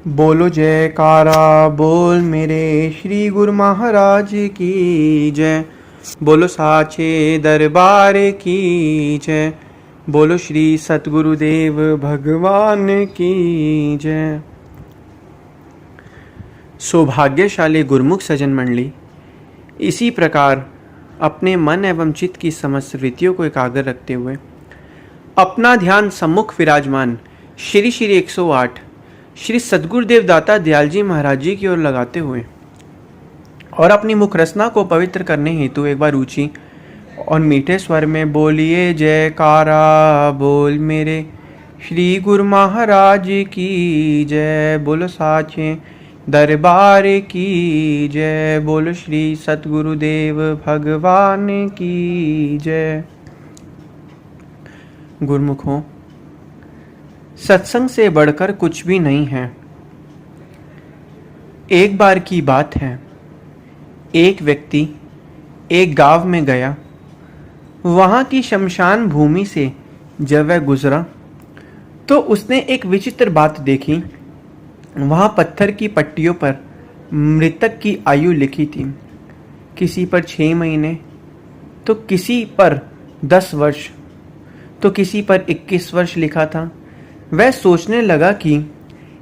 बोलो जयकारा बोल मेरे श्री गुरु महाराज की जय। बोलो साचे दरबार की जय। बोलो श्री सतगुरुदेव भगवान की जय। सौभाग्यशाली गुरुमुख सज्जन मंडली, इसी प्रकार अपने मन एवं चित्त की समस्त वृत्तियों को एकाग्र रखते हुए अपना ध्यान सम्मुख विराजमान श्री श्री 108 श्री सद्गुरुदेव दाता दयाल जी महाराज जी की ओर लगाते हुए और अपनी मुख रचना को पवित्र करने हेतु एक बार ऊंची और मीठे स्वर में बोलिए जयकारा बोल मेरे श्री गुरु महाराज की जय। बोलो साचे दरबार की जय। बोलो श्री सतगुरुदेव भगवान की जय। गुरुमुखों, सत्संग से बढ़कर कुछ भी नहीं है। एक बार की बात है, एक व्यक्ति एक गांव में गया। वहां की शमशान भूमि से जब वह गुजरा तो उसने एक विचित्र बात देखी। वहां पत्थर की पट्टियों पर मृतक की आयु लिखी थी। किसी पर 6 महीने, तो किसी पर 10 वर्ष, तो किसी पर 21 वर्ष लिखा था। वह सोचने लगा कि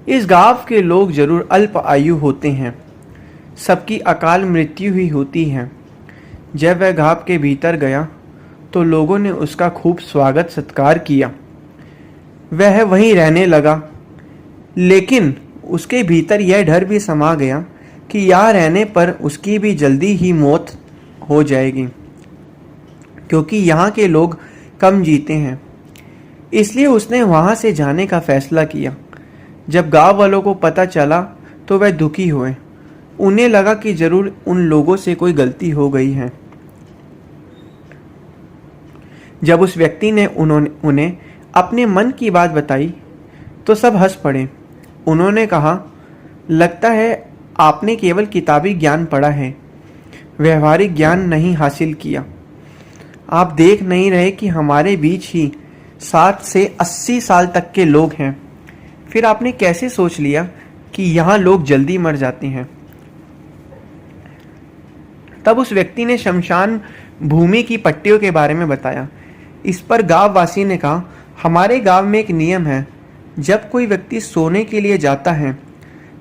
इस गांव के लोग जरूर अल्प आयु होते हैं, सबकी अकाल मृत्यु ही होती है। जब वह गांव के भीतर गया तो लोगों ने उसका खूब स्वागत सत्कार किया। वह वहीं रहने लगा, लेकिन उसके भीतर यह डर भी समा गया कि यहाँ रहने पर उसकी भी जल्दी ही मौत हो जाएगी, क्योंकि यहाँ के लोग कम जीते हैं। इसलिए उसने वहां से जाने का फैसला किया। जब गांव वालों को पता चला तो वह दुखी हुए। उन्हें लगा कि जरूर उन लोगों से कोई गलती हो गई है। जब उस व्यक्ति ने उन्हें अपने मन की बात बताई तो सब हंस पड़े। उन्होंने कहा, लगता है आपने केवल किताबी ज्ञान पढ़ा है, व्यवहारिक ज्ञान नहीं हासिल किया। आप देख नहीं रहे कि हमारे बीच ही 60 से 80 साल तक के लोग हैं। फिर आपने कैसे सोच लिया कि यहाँ लोग जल्दी मर जाते हैं। तब उस व्यक्ति ने शमशान भूमि की पट्टियों के बारे में बताया। इस पर गांव वासी ने कहा, हमारे गांव में एक नियम है, जब कोई व्यक्ति सोने के लिए जाता है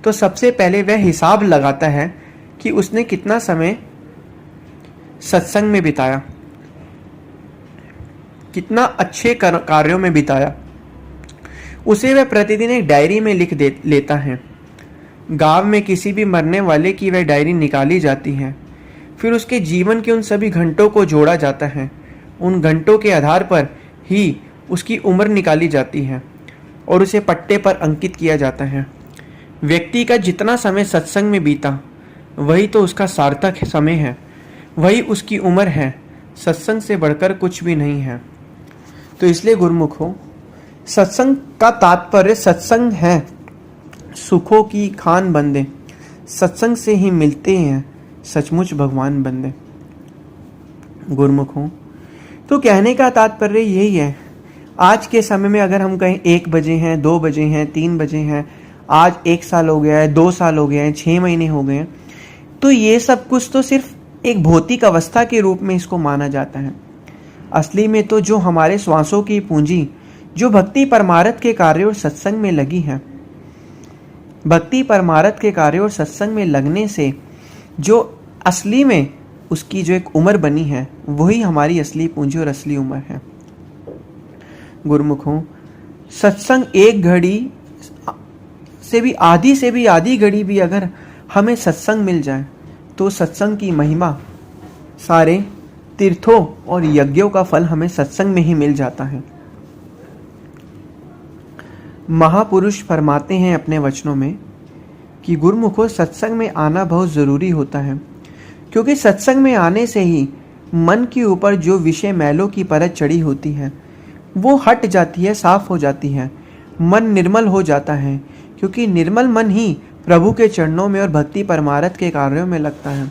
तो सबसे पहले वह हिसाब लगाता है कि उसने कितना समय सत्संग में बिताया, कितना अच्छे कार्यों में बिताया। उसे वह प्रतिदिन एक डायरी में लिख लेता है। गांव में किसी भी मरने वाले की वह डायरी निकाली जाती है। फिर उसके जीवन के उन सभी घंटों को जोड़ा जाता है। उन घंटों के आधार पर ही उसकी उम्र निकाली जाती है और उसे पट्टे पर अंकित किया जाता है। व्यक्ति का जितना समय सत्संग में बीता, वही तो उसका सार्थक समय है, वही उसकी उम्र है। सत्संग से बढ़कर कुछ भी नहीं है। तो इसलिए गुरुमुखों, सत्संग का तात्पर्य सत्संग है सुखों की खान बंदे, सत्संग से ही मिलते हैं सचमुच भगवान बंदे। गुरुमुखों, तो कहने का तात्पर्य यही है। आज के समय में अगर हम कहें 1 बजे हैं, 2 बजे हैं, 3 बजे हैं, आज 1 साल हो गया है, 2 साल हो गए हैं, 6 महीने हो गए हैं, तो ये सब कुछ तो सिर्फ एक भौतिक अवस्था के रूप में इसको माना जाता है। असली में तो जो हमारे श्वासों की पूंजी, जो भक्ति परमार्थ के कार्य और सत्संग में लगी है, भक्ति परमार्थ के कार्य और सत्संग में लगने से जो असली में उसकी जो एक उम्र बनी है, वही हमारी असली पूंजी और असली उम्र है। गुरुमुखों, सत्संग एक घड़ी से भी आधी घड़ी भी अगर हमें सत्संग मिल जाए तो सत्संग की महिमा, सारे तीर्थों और यज्ञों का फल हमें सत्संग में ही मिल जाता है। महापुरुष फरमाते हैं अपने वचनों में कि गुरुमुखों, सत्संग में आना बहुत जरूरी होता है, क्योंकि सत्संग में आने से ही मन के ऊपर जो विषय मैलों की परत चढ़ी होती है वो हट जाती है, साफ हो जाती है। मन निर्मल हो जाता है, क्योंकि निर्मल मन ही प्रभु के चरणों में और भक्ति परमार्थ के कार्यों में लगता है।